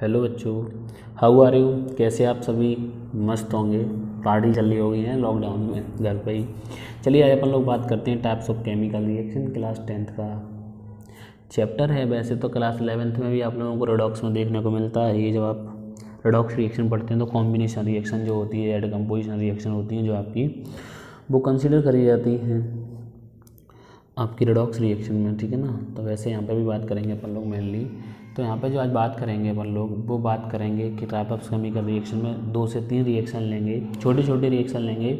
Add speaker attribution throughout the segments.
Speaker 1: Hello बच्चों, how are you. कैसे आप सभी मस्त होंगे। पार्टी चल रही होगी है लॉकडाउन में घर पे ही। चलिए आज अपन लोग बात करते हैं types of chemical reaction. Class 10th का चैप्टर है। वैसे तो क्लास 11th में भी आप लोगों को रेडॉक्स में देखने को मिलता है। ये जब आप रेडॉक्स रिएक्शन पढ़ते हैं तो कॉम्बिनेशन रिएक्शन जो होती है या डिकम्पोजिशन रिएक्शन होती हैं जो आपकी वो कंसिडर करी जाती हैं आपकी रेडॉक्स रिएक्शन में, ठीक है ना। तो वैसे यहाँ पे भी बात करेंगे अपन लोग मेनली। तो यहाँ पे जो आज बात करेंगे अपन लोग वो बात करेंगे कि टाइप ऑफ केमिकल रिएक्शन में 2 से 3 रिएक्शन लेंगे, छोटे छोटे रिएक्शन लेंगे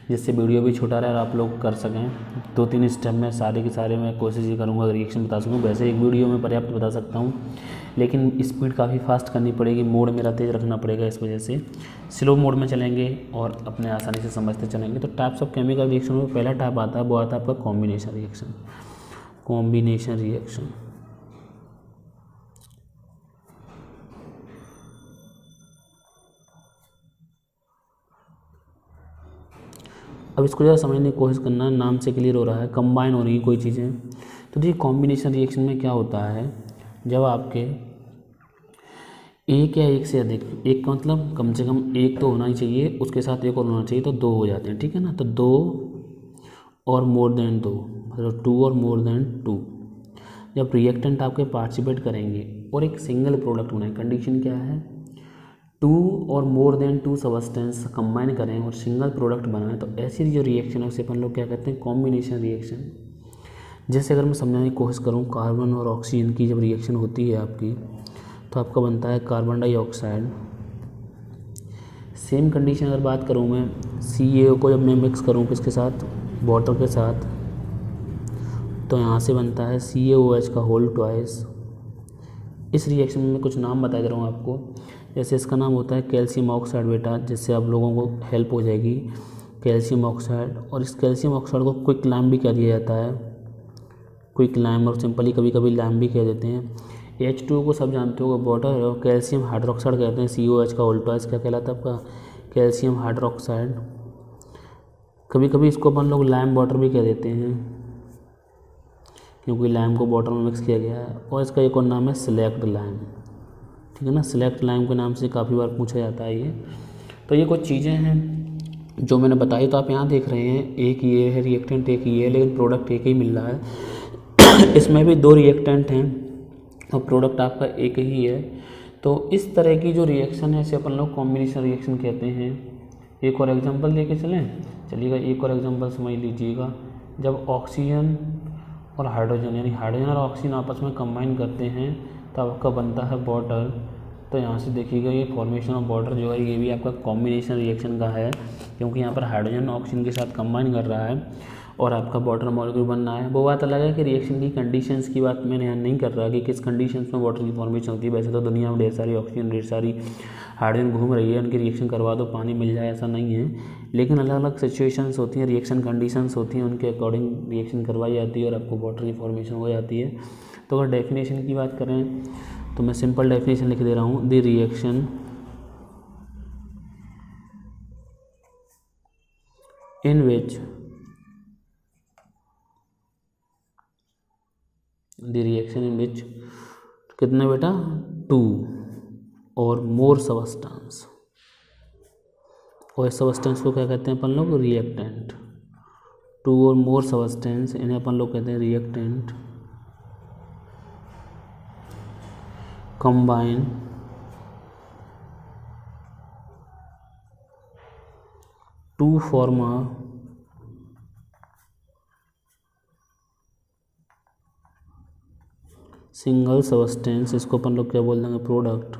Speaker 1: जिससे वीडियो भी छोटा रहे और आप लोग कर सकें। 2-3 स्टेप में सारे के सारे मैं कोशिश ये करूँगा रिएक्शन बता सकूँ। वैसे एक वीडियो में पर्याप्त बता सकता हूँ, लेकिन स्पीड काफ़ी फास्ट करनी पड़ेगी, मोड मेरा तेज़ रखना पड़ेगा। इस वजह से स्लो मोड में चलेंगे और अपने आसानी से समझते चलेंगे। तो टाइप्स ऑफ केमिकल रिएक्शन में पहला टाइप आता है, वो आता है आपका कॉम्बिनेशन रिएक्शन। कॉम्बिनेशन रिएक्शन अब इसको ज़्यादा समझने की कोशिश करना, नाम से क्लियर हो रहा है, कंबाइन हो रही है कोई चीज़ें। तो देखिए कॉम्बिनेशन रिएक्शन में क्या होता है, जब आपके एक या एक से अधिक, एक का मतलब कम से कम एक तो होना ही चाहिए, उसके साथ एक और होना चाहिए, तो 2 हो जाते हैं, ठीक है ना। तो 2 और मोर देन 2, मतलब 2 और मोर देन 2 जब रिएक्टेंट आपके पार्टिसिपेट करेंगे और एक सिंगल प्रोडक्ट बनाए, कंडीशन क्या है, 2 और मोर देन 2 सब्सटेंस कंबाइन करें और सिंगल प्रोडक्ट बनाएं, तो ऐसी जो रिएक्शन है उसे अपन लोग क्या कहते हैं, कॉम्बिनेशन रिएक्शन। जैसे अगर मैं समझाने की कोशिश करूं, कार्बन और ऑक्सीजन की जब रिएक्शन होती है आपकी, तो आपका बनता है कार्बन डाइऑक्साइड। सेम कंडीशन अगर बात करूं मैं, CaO को जब मैं मिक्स करूं किसके साथ, वाटर के साथ, तो यहाँ से बनता है CaOH का होल ट्वाइस। इस रिएक्शन में मैं कुछ नाम बता दे रहा हूँ आपको। जैसे इसका नाम होता है कैल्शियम ऑक्साइड बेटा, जिससे आप लोगों को हेल्प हो जाएगी, कैल्शियम ऑक्साइड। और इस कैल्शियम ऑक्साइड को क्विक लाइम भी कह दिया जाता है, क्विक लाइम, और सिंपली कभी कभी लाइम भी कह देते हैं। H2O को सब जानते हो, वाटर, और कैल्शियम हाइड्रोक्साइड कहते हैं, COH का होल ट्वाइस क्या कहलाता है आपका, कैल्शियम हाइड्रोक्साइड। कभी कभी इसको अपन लोग लाइम वाटर भी कह देते हैं, क्योंकि लाइम को वाटर में मिक्स किया गया है। और इसका एक और नाम है सिलेक्ट लाइम, ठीक है ना। सिलेक्ट लाइम के नाम से काफ़ी बार पूछा जाता है ये। तो ये कुछ चीज़ें हैं जो मैंने बताई। तो आप यहाँ देख रहे हैं एक ये है रिएक्टेंट, एक ये है, लेकिन प्रोडक्ट एक ही मिल रहा है। इसमें भी 2 रिएक्टेंट हैं और प्रोडक्ट आपका एक ही है। तो इस तरह की जो रिएक्शन है इसे अपन लोग कॉम्बिनेशन रिएक्शन कहते हैं। एक और एग्जांपल लेके चलिएगा, एक और एग्जांपल समझ लीजिएगा। जब ऑक्सीजन और हाइड्रोजन, यानी हाइड्रोजन और ऑक्सीजन आपस में कंबाइन करते हैं तब आपका बनता है वाटर। तो यहाँ से देखिएगा ये फॉर्मेशन ऑफ वाटर जो है ये भी आपका कॉम्बिनेशन रिएक्शन का है, क्योंकि यहाँ पर हाइड्रोजन ऑक्सीजन के साथ कंबाइन कर रहा है और आपका वाटर मॉलिक्यूल बन रहा है। वो बात अलग है कि रिएक्शन की कंडीशंस की बात मैं यहाँ नहीं कर रहा कि किस कंडीशंस में वाटर की फॉर्मेशन होती है। वैसे तो दुनिया में ढेर सारी ऑक्सीजन, ढेर सारी हाइड्रोजन घूम रही है, उनकी रिएक्शन करवा दो पानी मिल जाए, ऐसा नहीं है। लेकिन अलग अलग सिचुएशंस होती हैं, रिएक्शन कंडीशंस होती हैं, उनके अकॉर्डिंग रिएक्शन करवाई जाती है और आपको वाटर की फॉर्मेशन हो जाती है। तो अगर डेफिनेशन की बात करें तो मैं सिंपल डेफिनेशन लिख दे रहा हूँ, द रिएक्शन इन विच कितने बेटा, 2 और मोर सबस्टेंस, और इस सबस्टेंस को क्या कहते हैं अपन लोग, रिएक्टेंट। 2 और मोर सबस्टेंस, इन्हें अपन लोग कहते हैं reactant. Combine to form a single substance, इसको अपन लोग क्या बोल देंगे, product.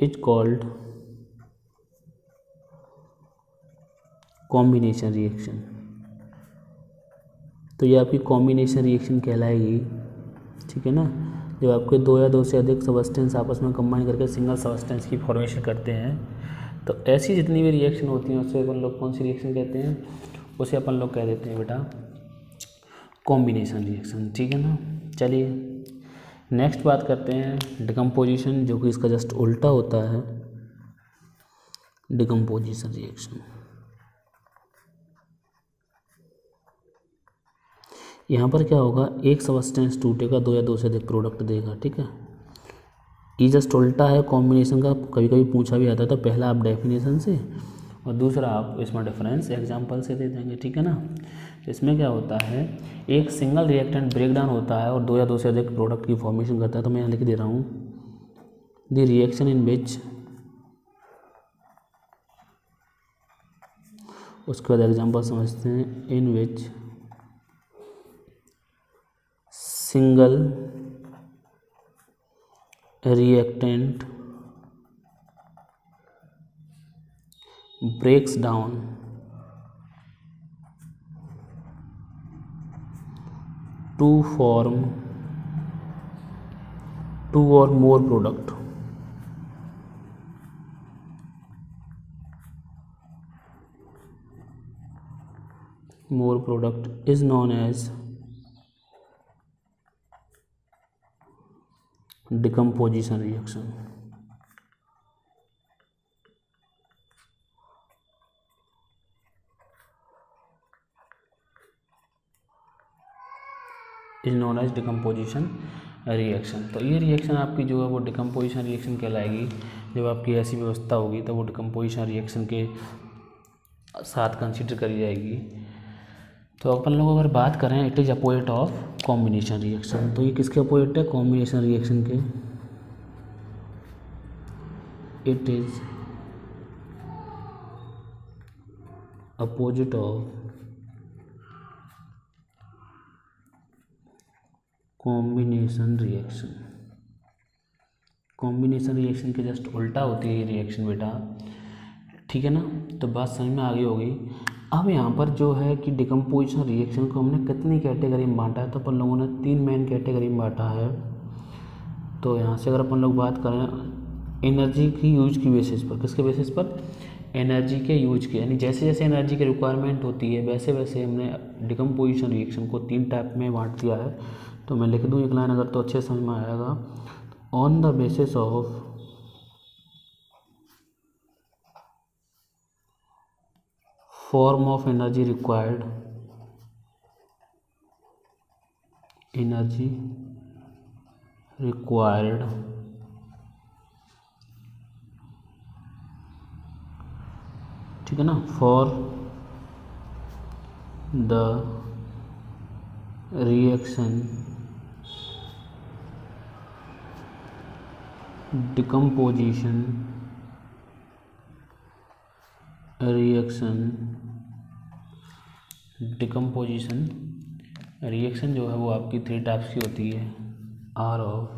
Speaker 1: Is called combination reaction. तो ये आपकी कॉम्बिनेशन रिएक्शन कहलाएगी, ठीक है ना। जब आपके 2 या 2 से अधिक सबस्टेंस आपस में कंबाइन करके सिंगल सबस्टेंस की फॉर्मेशन करते हैं, तो ऐसी जितनी भी रिएक्शन होती हैं उससे अपन लोग कौन सी रिएक्शन कहते हैं, उसे अपन लोग कह देते हैं बेटा कॉम्बिनेशन रिएक्शन, ठीक है ना। चलिए नेक्स्ट बात करते हैं डिकम्पोजिशन, जो कि इसका जस्ट उल्टा होता है, डिकम्पोजिशन रिएक्शन। यहाँ पर क्या होगा, एक सब्सटेंस टूटेगा, दो या दो से अधिक प्रोडक्ट देगा। ठीक है, ये जस्ट उल्टा है कॉम्बिनेशन का, कभी कभी पूछा भी आता है। तो पहला आप डेफिनेशन से और दूसरा आप इसमें डिफरेंस एग्जांपल से दे देंगे। ठीक है ना। तो इसमें क्या होता है, एक सिंगल रिएक्टेंट ब्रेक डाउन होता है और दो या दो से अधिक प्रोडक्ट की फॉर्मेशन करता है। तो मैं यहाँ लिख दे रहा हूँ, द रिएक्शन इन विच, उसके बाद एग्जांपल समझते हैं, in which single reactant breaks down to form two or more product. More product is known as decomposition reaction. Is known as decomposition reaction. तो ये रिएक्शन आपकी जो है वो डिकम्पोजिशन रिएक्शन कहलाएगी। जब आपकी ऐसी व्यवस्था होगी तो वो डिकम्पोजिशन रिएक्शन के साथ कंसिडर करी जाएगी। तो अपन लोग अगर बात करें, it is opposite of combination reaction. तो ये किसके अपोजिट है, कॉम्बिनेशन रिएक्शन के। It is opposite of combination reaction. Combination reaction के जस्ट उल्टा होती है ये रिएक्शन बेटा। ठीक है ना। तो बात समझ में आ गई होगी। अब यहाँ पर जो है कि डिकम्पोजिशन रिएक्शन को हमने कितनी कैटेगरी में बांटा है, तो अपन लोगों ने 3 मेन कैटेगरी में बांटा है। तो यहाँ से अगर अपन लोग बात करें एनर्जी की यूज की बेसिस पर, किसके बेसिस पर, एनर्जी के यूज के, यानी जैसे जैसे एनर्जी की रिक्वायरमेंट होती है वैसे वैसे हमने डिकम्पोजिशन रिएक्शन को 3 टाइप में बांट दिया है। तो मैं लिख दूँ एक लाइन अगर, तो अच्छे समझ में आएगा। On the basis of form of energy required, energy required ठीक है ना, for the reaction decomposition reaction जो है वो आपकी 3 टाइप्स की होती है, आर ऑफ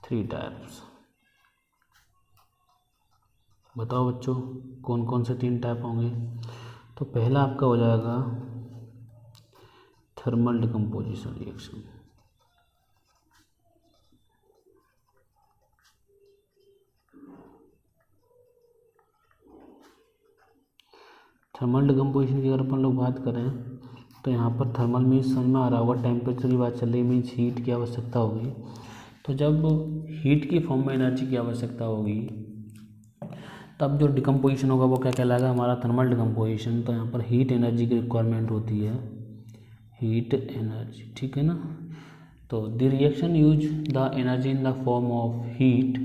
Speaker 1: 3 टाइप्स। बताओ बच्चों कौन कौन से 3 टाइप होंगे। तो पहला आपका हो जाएगा thermal decomposition reaction. Thermal decomposition की अगर अपन लोग बात करें तो यहाँ पर थर्मल मीन्स समझ में आ रहा होगा, टेम्परेचर की बात चल रही, मीन्स हीट की आवश्यकता होगी। तो जब हीट की फॉर्म में एनर्जी की आवश्यकता होगी तब जो डिकम्पोजिशन होगा वो क्या कहलाएगा, हमारा थर्मल डिकम्पोजिशन। तो यहाँ पर हीट एनर्जी की रिक्वायरमेंट होती है, हीट एनर्जी। ठीक है ना। तो the reaction use the energy in the form of heat,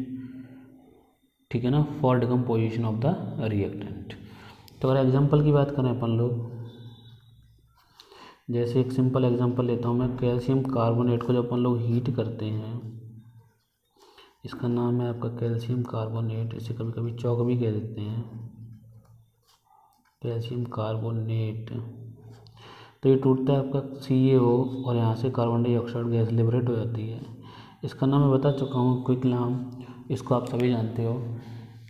Speaker 1: ठीक है ना, for decomposition of the reactant. तो अगर एग्जांपल की बात करें अपन लोग, जैसे एक सिंपल एग्जांपल लेता हूँ मैं, कैल्शियम कार्बोनेट को जब अपन लोग हीट करते हैं, इसका नाम है आपका कैल्शियम कार्बोनेट, इसे कभी कभी चौक भी कह देते हैं, कैल्शियम कार्बोनेट। तो ये टूटता है आपका CaO और यहाँ से कार्बन डाइऑक्साइड गैस लिबरेट हो जाती है। इसका नाम मैं बता चुका हूँ, क्विक नाम, इसको आप सभी जानते हो,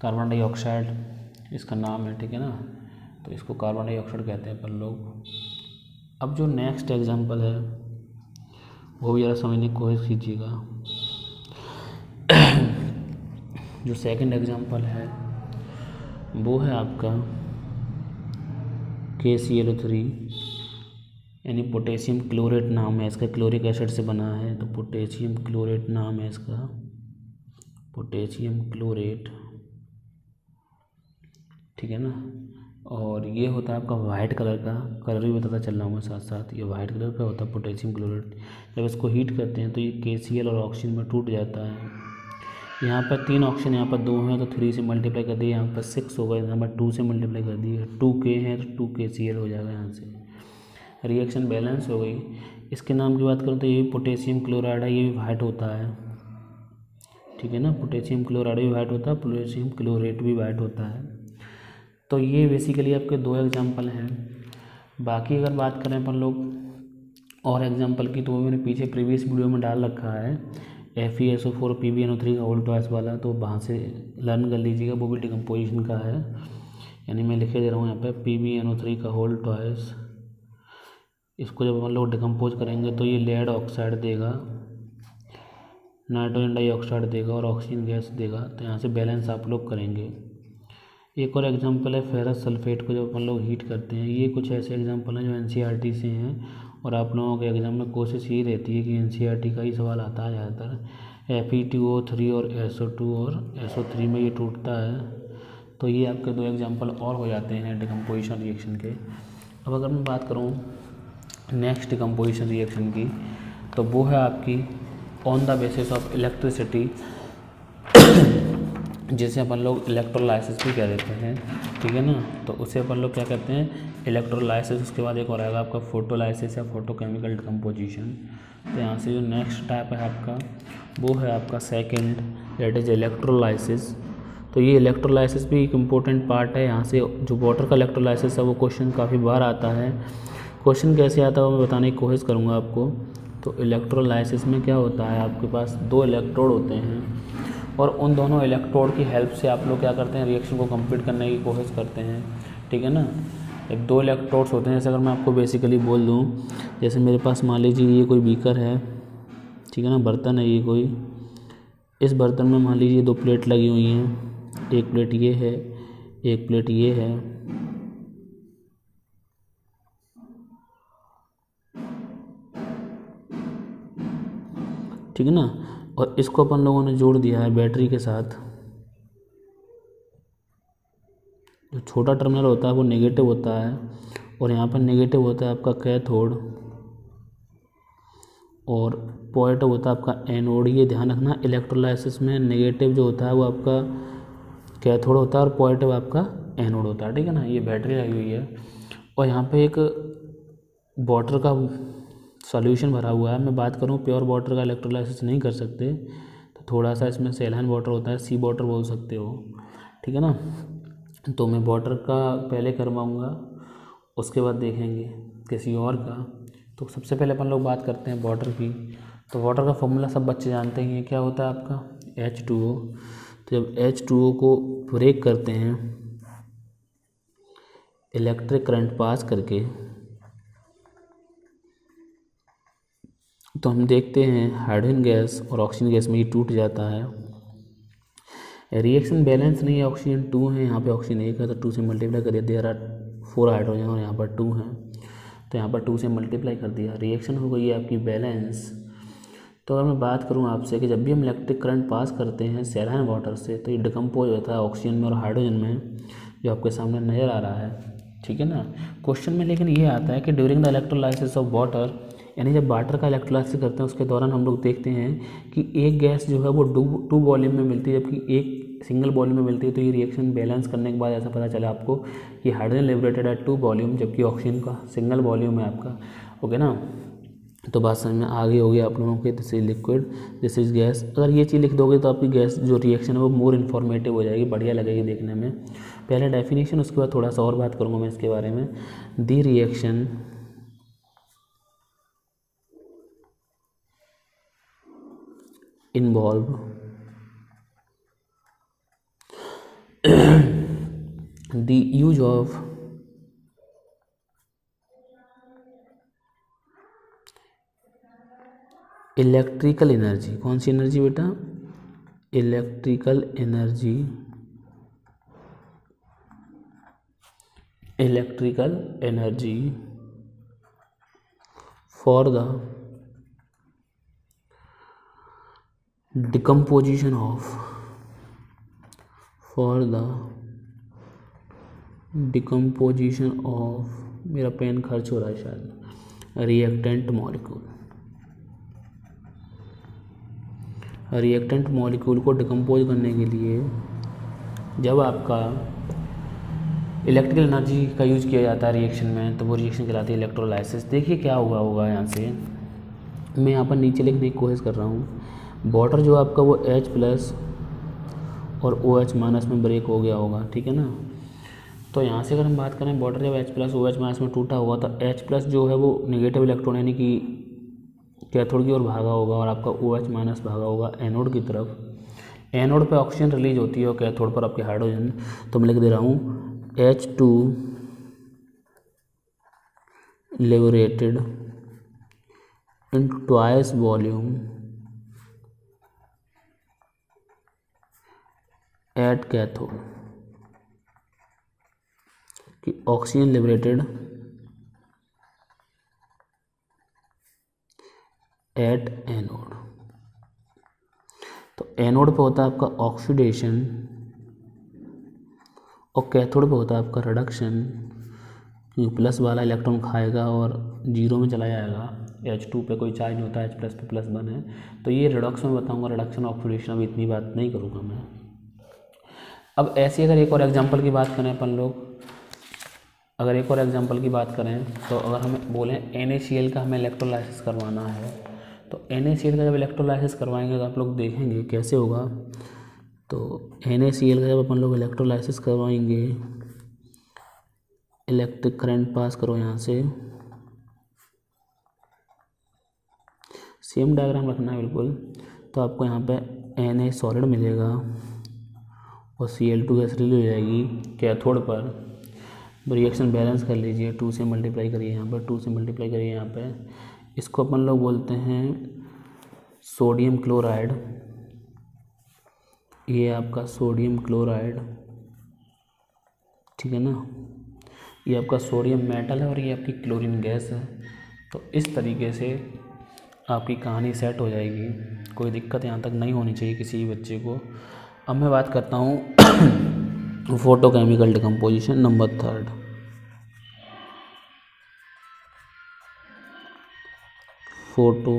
Speaker 1: कार्बन डाइऑक्साइड इसका नाम है। ठीक है ना। तो इसको कार्बन डाइऑक्साइड कहते हैं अपन लोग। अब जो नेक्स्ट एग्जांपल है वो भी ज़रा समझने की कोशिश कीजिएगा। जो सेकंड एग्जांपल है वो है आपका KClO3, यानी पोटेशियम क्लोरेट नाम है इसका, क्लोरिक एसिड से बना है। तो पोटेशियम क्लोरेट नाम है इसका, पोटेशियम क्लोरेट। ठीक है ना। और ये होता है आपका वाइट कलर का, कलर भी बताता चल रहा हूँ मैं साथ साथ। ये वाइट कलर का होता है पोटेशियम क्लोराइड। जब इसको हीट करते हैं तो ये KCl और ऑक्सीजन में टूट जाता है। यहाँ पर 3 ऑक्सीजन, यहाँ पर 2 हैं तो 3 से मल्टीप्लाई कर दिए, यहाँ पर 6 होगा, यहाँ पर 2 से मल्टीप्लाई कर दिए, 2K है तो 2KCl हो जाएगा यहाँ से। रिएक्शन बैलेंस हो गई। इसके नाम की बात करूँ तो ये भी पोटेशियम क्लोराइड है, ये भी वाइट होता है, ठीक है ना। पोटेशियम क्लोराइड भी वाइट होता है, पोटेशियम क्लोरेट भी वाइट होता है। तो ये बेसिकली आपके 2 एग्जाम्पल हैं। बाकी अगर बात करें अपन लोग और एग्जाम्पल की, तो वो मैंने पीछे प्रीवियस वीडियो में डाल रखा है, FeSO4 PbNO3 का होल टॉयस वाला, तो वहाँ से लर्न कर लीजिएगा, वो भी डिकम्पोजिशन का है। यानी मैं लिखे दे रहा हूँ यहाँ पे PbNO3 का होल टॉयस। इसको जब हम लोग डिकम्पोज करेंगे तो ये लेड ऑक्साइड देगा, नाइट्रोजन डाइऑक्साइड देगा और ऑक्सीजन गैस देगा। तो यहाँ से बैलेंस आप लोग करेंगे। एक और एग्जांपल है फेरस सल्फेट को जब अपन लोग हीट करते हैं। ये कुछ ऐसे एग्जांपल हैं जो NCERT से हैं, और आप लोगों के एग्जाम में कोशिश यही रहती है कि NCERT का ही सवाल आता है ज़्यादातर। Fe2O3 और SO2 और SO3 में ये टूटता है। तो ये आपके 2 एग्जांपल और हो जाते हैं डिकम्पोजिशन रिएक्शन के। अब अगर मैं बात करूँ नेक्स्ट डिकम्पोजिशन रिएक्शन की, तो वो है आपकी on the basis of electricity, जिसे अपन लोग इलेक्ट्रोलाइसिस भी कह देते हैं, ठीक है ना। तो उसे अपन लोग क्या कहते हैं, इलेक्ट्रोलाइसिस। उसके बाद एक और आएगा आपका फोटोलाइसिस या फोटोकेमिकल डिकम्पोजिशन। तो यहाँ से जो नेक्स्ट टाइप है आपका, वो है आपका सेकंड, दैट इज इलेक्ट्रोलाइसिस। तो ये इलेक्ट्रोलाइसिस भी एक इम्पोर्टेंट पार्ट है। यहाँ से जो वाटर का इलेक्ट्रोलाइसिस है वो क्वेश्चन काफ़ी बार आता है। क्वेश्चन कैसे आता है वो मैं बताने की कोशिश करूँगा आपको। तो इलेक्ट्रोलाइसिस में क्या होता है, आपके पास 2 इलेक्ट्रोड होते हैं, और उन दोनों इलेक्ट्रोड की हेल्प से आप लोग क्या करते हैं, रिएक्शन को कंप्लीट करने की कोशिश करते हैं, ठीक है ना। एक 2 इलेक्ट्रोड्स होते हैं। जैसे अगर मैं आपको बेसिकली बोल दूं, जैसे मेरे पास मान लीजिए ये कोई बीकर है, ठीक है ना, बर्तन है ये कोई। इस बर्तन में मान लीजिए 2 प्लेट लगी हुई हैं, एक प्लेट ये है, एक प्लेट ये है, ठीक है ना। और इसको अपन लोगों ने जोड़ दिया है बैटरी के साथ। जो छोटा टर्मिनल होता है वो नेगेटिव होता है, और यहाँ पर नेगेटिव होता है आपका कैथोड, और पॉजिटिव होता है आपका एनोड। ये ध्यान रखना, इलेक्ट्रोलाइसिस में नेगेटिव जो होता है वो आपका कैथोड होता है और पॉजिटिव आपका एनोड होता है, ठीक है ना। ये बैटरी लगी हुई है, और यहाँ पे एक वाटर का सॉल्यूशन भरा हुआ है। मैं बात करूँ प्योर वाटर का इलेक्ट्रोलाइसिस नहीं कर सकते, तो थोड़ा सा इसमें सैलाइन वाटर होता है, सी वाटर बोल सकते हो, ठीक है ना। तो मैं वाटर का पहले करवाऊँगा, उसके बाद देखेंगे किसी और का। तो सबसे पहले अपन लोग बात करते हैं वाटर की। तो वाटर का फॉर्मूला सब बच्चे जानते हैं, क्या होता है आपका H2O। तो जब H2O को ब्रेक करते हैं इलेक्ट्रिक करंट पास करके, तो हम देखते हैं हाइड्रोजन गैस और ऑक्सीजन गैस में ये टूट जाता है। रिएक्शन बैलेंस नहीं है, ऑक्सीजन 2 है, यहाँ पे ऑक्सीजन 1 है, तो 2 से मल्टीप्लाई कर दिया, देयर आर 4 हाइड्रोजन और यहाँ पर 2 हैं, तो यहाँ पर 2 से मल्टीप्लाई कर दिया। रिएक्शन हो गई है आपकी बैलेंस। तो अगर मैं बात करूँ आपसे कि जब भी हम इलेक्ट्रिक करंट पास करते हैं सैलाइन वाटर से, तो ये डिकम्पोज होता है ऑक्सीजन में और हाइड्रोजन में, जो आपके सामने नज़र आ रहा है, ठीक है ना। क्वेश्चन में लेकिन ये आता है कि during the electrolysis of water, यानी जब वाटर का इलेक्ट्रोलाइसिस करते हैं उसके दौरान हम लोग देखते हैं कि एक गैस जो है वो 2 वॉल्यूम में मिलती है, जबकि एक सिंगल वॉल्यूम में मिलती है। तो ये रिएक्शन बैलेंस करने के बाद ऐसा पता चला आपको कि हाइड्रोजन लिबरेटेड है 2 वॉल्यूम, जबकि ऑक्सीजन का सिंगल वॉल्यूम है आपका, ओके ना। तो बात समझ में आगे होगी आप लोगों के, this is liquid, this is gas. अगर ये चीज़ लिख दोगे तो आपकी गैस जो रिएक्शन है वो मोर इन्फॉर्मेटिव हो जाएगी, बढ़िया लगेगी देखने में। पहले डेफिनेशन, उसके बाद थोड़ा सा और बात करूँगा मैं इसके बारे में। दी reaction involve the use of electrical energy. कौन सी एनर्जी बेटा, electrical energy, electrical energy for the decomposition of, for the decomposition of, मेरा पेन खर्च हो रहा है शायद, रिएक्टेंट मॉलिक्यूल। रिएक्टेंट मॉलिक्यूल को डिकम्पोज करने के लिए जब आपका इलेक्ट्रिकल एनर्जी का यूज़ किया जाता है रिएक्शन में, तो वो रिएक्शन कहलाती है इलेक्ट्रोलाइसिस। देखिए क्या हुआ होगा यहाँ से, मैं यहाँ पर नीचे लिखने की कोशिश कर रहा हूँ। वाटर जो आपका वो H+ और OH- में ब्रेक हो गया होगा, ठीक है ना। तो यहाँ से अगर हम बात करें, वाटर जब H+ OH- में टूटा हुआ, तो H+ जो है वो नेगेटिव इलेक्ट्रॉन यानी कि कैथोड की ओर भागा होगा, और आपका OH- भागा होगा एनोड की तरफ। एनोड पे ऑक्सीजन रिलीज होती है और कैथोड पर आपके हाइड्रोजन। तो मैं लिख दे रहा हूँ H2 liberated into twice volume at cathode, कि ऑक्सीजन लिबरेटेड एट एनोड। तो एनोड पे होता है आपका ऑक्सीडेशन और कैथोड पे होता है आपका रिडक्शन, क्योंकि प्लस वाला इलेक्ट्रॉन खाएगा और जीरो में चला जाएगा। H2 पे कोई चार्ज नहीं होता, H+ पे +1 है। तो ये रिडक्शन में बताऊंगा, रिडक्शन ऑक्सीडेशन, अभी इतनी बात नहीं करूँगा मैं। अब ऐसे अगर एक और एग्जांपल की बात करें अपन लोग, अगर एक और एग्जांपल की बात करें, तो अगर हमें बोलें NaCl का हमें इलेक्ट्रोलाइसिस करवाना है, तो NaCl का जब इलेक्ट्रोलाइसिस करवाएंगे तो आप लोग देखेंगे कैसे होगा। तो NaCl का जब अपन लोग इलेक्ट्रोलाइसिस करवाएंगे, इलेक्ट्रिक करंट पास करो यहाँ से, सेम डायग्राम रखना है बिल्कुल। तो आपको यहाँ पे Na सॉलिड मिलेगा और Cl2 गैस रिलीज हो जाएगी कैथोड पर। रिएक्शन बैलेंस कर लीजिए, 2 से मल्टीप्लाई करिए यहाँ पर, 2 से मल्टीप्लाई करिए यहाँ पे। इसको अपन लोग बोलते हैं सोडियम क्लोराइड। ये आपका सोडियम क्लोराइड, ठीक है ना। ये आपका सोडियम मेटल है और ये आपकी क्लोरीन गैस है। तो इस तरीके से आपकी कहानी सेट हो जाएगी, कोई दिक्कत यहाँ तक नहीं होनी चाहिए किसी भी बच्चे को। अब मैं बात करता हूँ photochemical decomposition number 3। Photo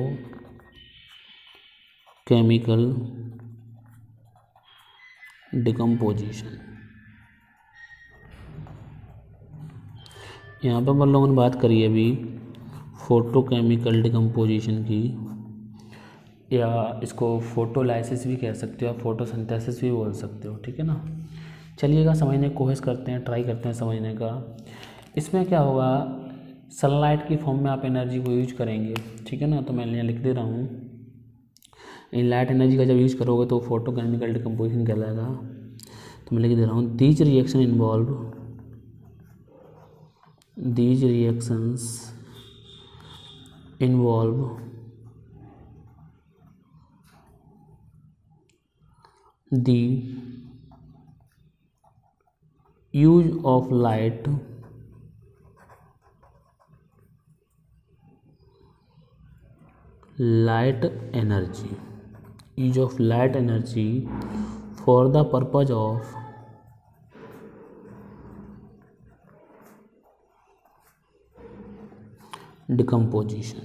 Speaker 1: chemical decomposition. यहाँ पर हम लोगों ने बात करी अभी फोटोकेमिकल डिकम्पोजिशन की, या इसको फोटोलाइसिस भी कह सकते हो, आप फोटोसिंथेसिस भी बोल सकते हो, ठीक है ना। चलिएगा समझने की कोशिश करते हैं, ट्राई करते हैं समझने का। इसमें क्या होगा, सनलाइट की फॉर्म में आप एनर्जी को यूज करेंगे, ठीक है ना। तो मैं यहाँ लिख दे रहा हूँ, इन लाइट एनर्जी का जब यूज करोगे तो फोटोकेमिकल डिकम्पोजिशन कहलाएगा। तो मैं लिख दे रहा हूँ, these reactions involve the use of light energy for the purpose of decomposition,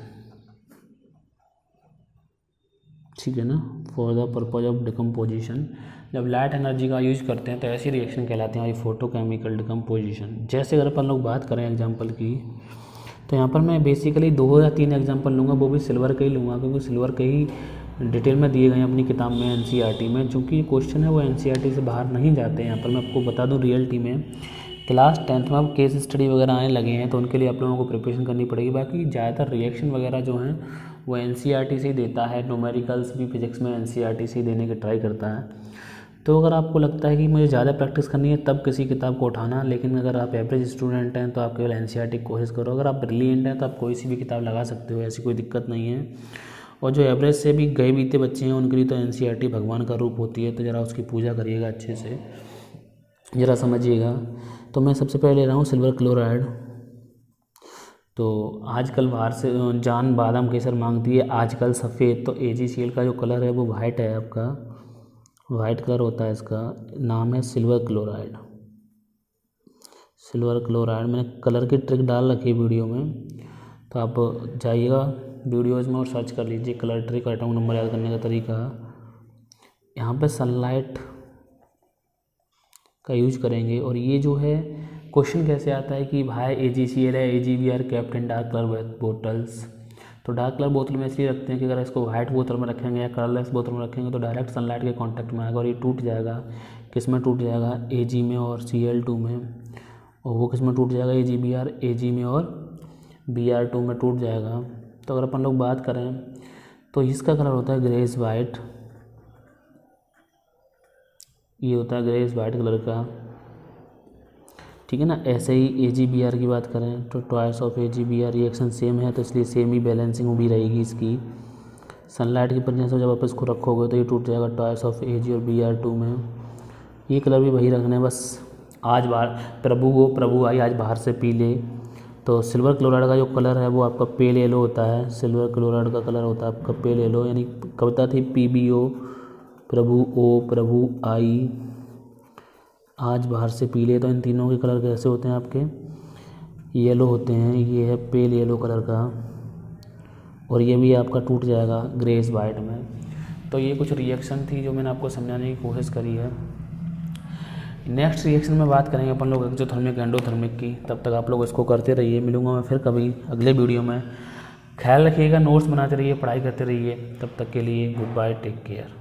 Speaker 1: ठीक है ना। For the purpose of decomposition, जब लाइट एनर्जी का यूज करते हैं तो ऐसी रिएक्शन कहलाती है हमारी फोटोकेमिकल डिकम्पोजिशन। जैसे अगर अपन लोग बात करें एग्जांपल की, तो यहाँ पर मैं बेसिकली 2 या 3 एग्जांपल लूँगा, वो भी सिल्वर के ही लूँगा, क्योंकि सिल्वर के ही डिटेल में दिए गए हैं अपनी किताब में NCERT में। चूँकि क्वेश्चन है वो NCERT से बाहर नहीं जाते हैं। यहाँ पर मैं आपको बता दूँ, रियलिटी में क्लास 10th में अब केस स्टडी वगैरह आने लगे हैं, तो उनके लिए आप लोगों को प्रिपरेशन करनी पड़ेगी। बाकी ज़्यादातर रिएक्शन वगैरह जो हैं वो NCERT से ही देता है, न्यूमेरिकल्स भी फिजिक्स में NCERT से ही देने की ट्राई करता है। तो अगर आपको लगता है कि मुझे ज़्यादा प्रैक्टिस करनी है तब किसी किताब को उठाना, लेकिन अगर आप एवरेज स्टूडेंट हैं तो आप केवल NCERT की कोशिश करो। अगर आप ब्रिलियंट हैं तो आप कोई सी भी किताब लगा सकते हो, ऐसी कोई दिक्कत नहीं है। और जो एवरेज से भी गए बीते बच्चे हैं उनके लिए तो NCERT भगवान का रूप होती है, तो ज़रा उसकी पूजा करिएगा अच्छे से, ज़रा समझिएगा। तो मैं सबसे पहले ले रहा हूँ सिल्वर क्लोराइड। तो आजकल बाहर से जान बादाम केसर मांगती है, आजकल सफ़ेद। तो AgCl का जो कलर है वो वाइट है, आपका वाइट कलर होता है, इसका नाम है सिल्वर क्लोराइड। Silver chloride. मैंने कलर की ट्रिक डाल रखी है वीडियो में, तो आप जाइएगा वीडियोज़ में और सर्च कर लीजिए कलर ट्रिक, एटॉमिक नंबर याद करने का तरीका। यहाँ पे सनलाइट का यूज करेंगे। और ये जो है क्वेश्चन कैसे आता है कि भाई AgCl है, AgBr kept in dark colour bottles. तो डार्क कलर बोतल में इसलिए रखते हैं कि अगर इसको वाइट बोतल में रखेंगे या कलरलेस बोतल में रखेंगे तो डायरेक्ट सनलाइट के कांटेक्ट में आएगा और ये टूट जाएगा। किस में टूट जाएगा? Ag में और Cl2 में। और वो किस में टूट जाएगा? AgBr, Ag में और Br2 में टूट जाएगा। तो अगर अपन लोग बात करें तो इसका कलर होता है ग्रेस वाइट, ये होता है ग्रेस वाइट कलर का, ठीक है ना। ऐसे ही AgBr की बात करें तो twice of AgBr reaction same है, तो इसलिए सेम ही बैलेंसिंग भी रहेगी इसकी। सनलाइट की प्रेजेंस में जब आप इसको रखोगे तो ये टूट जाएगा ट्वाइस ऑफ Ag और Br2 में। ये कलर भी वही रखना है, बस आज बाहर प्रभु आई आज बाहर से पी ले। तो सिल्वर क्लोराइड का जो कलर है वो आपका पेल येलो होता है। सिल्वर क्लोराइड का कलर होता है आपका पेल येलो, यानी कविता थी PbO प्रभु आई आज बाहर से पी ले। तो इन तीनों के कलर कैसे होते हैं आपके? येलो होते हैं। ये है पेल येलो कलर का और ये भी आपका टूट जाएगा ग्रेस वाइट में। तो ये कुछ रिएक्शन थी जो मैंने आपको समझाने की कोशिश करी है। नेक्स्ट रिएक्शन में बात करेंगे अपन लोग एक्सोथर्मिक एंडोथर्मिक की। तब तक आप लोग इसको करते रहिए। मिलूंगा मैं फिर कभी अगले वीडियो में। ख्याल रखिएगा, नोट्स बनाते रहिए, पढ़ाई करते रहिए। तब तक के लिए गुड बाय, टेक केयर।